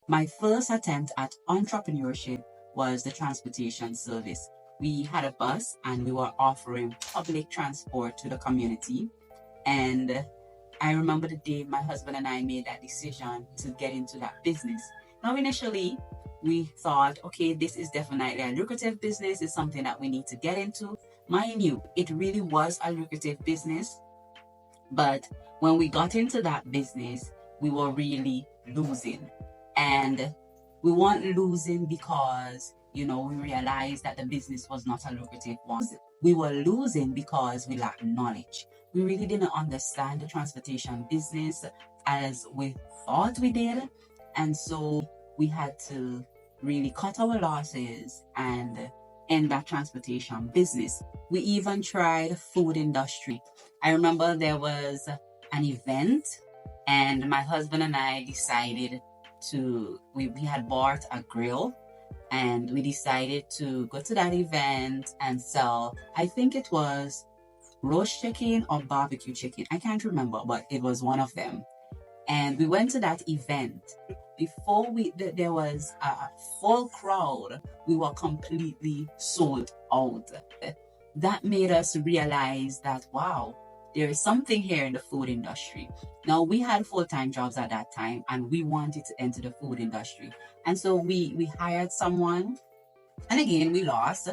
My first attempt at entrepreneurship was the transportation service. We had a bus and we were offering public transport to the community. And I remember the day my husband and I made that decision to get into that business. Now, initially, we thought, okay, this is definitely a lucrative business. It's something that we need to get into. Mind you, it really was a lucrative business. But when we got into that business, we were really losing. And we weren't losing because, we realized that the business was not a lucrative one. We were losing because we lacked knowledge. We really didn't understand the transportation business as we thought we did. And so we had to really cut our losses and end that transportation business. We even tried food industry. I remember there was an event and my husband and I decided we had bought a grill and we decided to go to that event and sell, I think it was roast chicken or barbecue chicken. I can't remember, but it was one of them. And we went to that event. Before there was a full crowd, we were completely sold out. That made us realize that, wow, there is something here in the food industry. Now, we had full-time jobs at that time and we wanted to enter the food industry. And so we hired someone, and again, we lost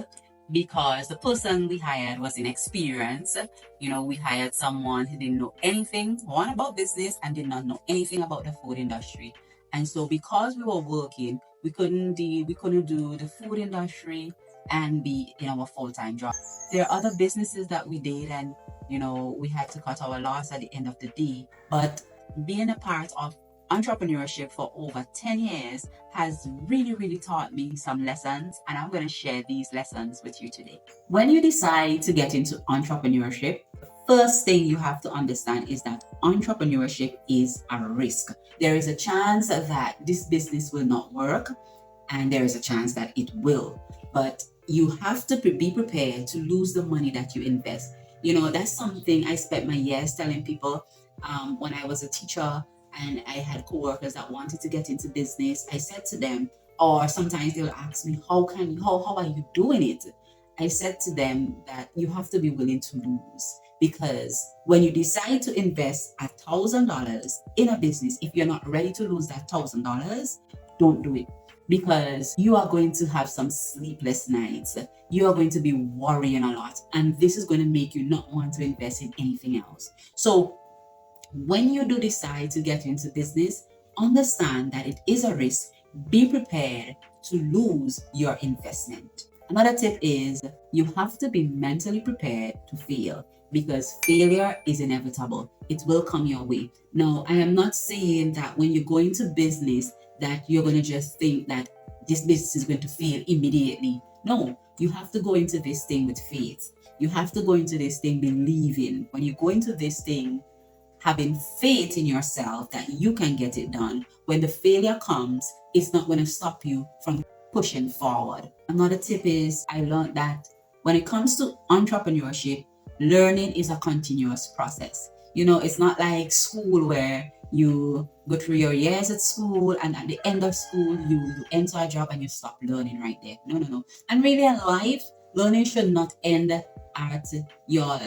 because the person we hired was inexperienced. We hired someone who didn't know anything, one about business, and did not know anything about the food industry. And so because we were working, we couldn't do the food industry and be in our full-time job. There are other businesses that we did, and we had to cut our loss at the end of the day. But being a part of entrepreneurship for over 10 years has really, really taught me some lessons, and I'm going to share these lessons with you today. When you decide to get into entrepreneurship, the first thing you have to understand is that entrepreneurship is a risk. There is a chance that this business will not work, and there is a chance that it will. But you have to be prepared to lose the money that you invest. That's something I spent my years telling people when I was a teacher and I had coworkers that wanted to get into business. I said to them, or sometimes they'll ask me, how are you doing it? I said to them that you have to be willing to lose, because when you decide to invest $1,000 in a business, if you're not ready to lose that $1,000, don't do it, because you are going to have some sleepless nights. You are going to be worrying a lot, and this is going to make you not want to invest in anything else. So when you do decide to get into business, understand that it is a risk. Be prepared to lose your investment. Another tip is you have to be mentally prepared to fail, because failure is inevitable. It will come your way. Now, I am not saying that when you go into business that you're going to just think that this business is going to fail immediately. No, you have to go into this thing with faith. You have to go into this thing believing. When you go into this thing, having faith in yourself that you can get it done. When the failure comes, it's not going to stop you from pushing forward. Another tip is I learned that when it comes to entrepreneurship, learning is a continuous process. It's not like school where you go through your years at school and at the end of school, you enter a job and you stop learning right there. No. And really in life, learning should not end at your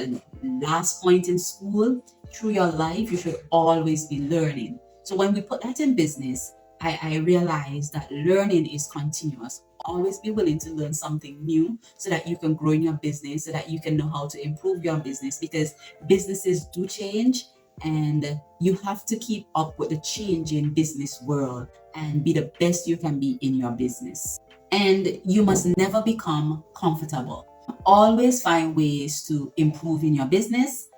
last point in school. Through your life, you should always be learning. So when we put that in business, I realized that learning is continuous. Always be willing to learn something new so that you can grow in your business, so that you can know how to improve your business, because businesses do change and you have to keep up with the changing business world and be the best you can be in your business. And you must never become comfortable. Always find ways to improve in your business.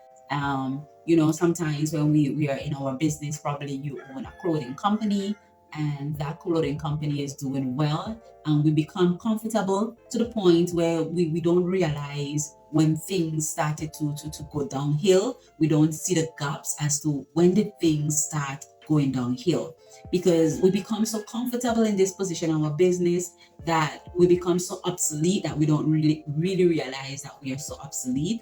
Sometimes when we are in our business, probably you own a clothing company and that clothing company is doing well, and we become comfortable to the point where we don't realize when things started to go downhill. We don't see the gaps as to when did things start going downhill, because we become so comfortable in this position in our business that we become so obsolete that we don't really realize that we are so obsolete.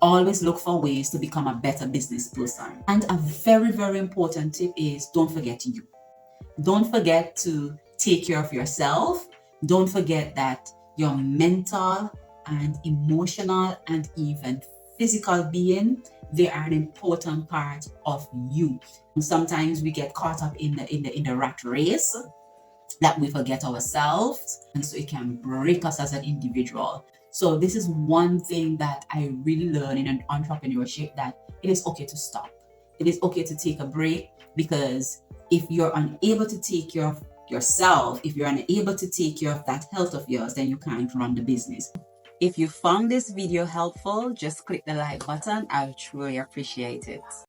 Always look for ways to become a better business person. And a very, very important tip is don't forget you. Don't forget to take care of yourself. Don't forget that your mental and emotional and even physical being, they are an important part of you. Sometimes we get caught up in the rat race that we forget ourselves, and so it can break us as an individual. So this is one thing that I really learned in an entrepreneurship, that it is okay to stop. It is okay to take a break, because if you're unable to take care of yourself, if you're unable to take care of that health of yours, then you can't run the business. If you found this video helpful, just click the like button. I would truly appreciate it.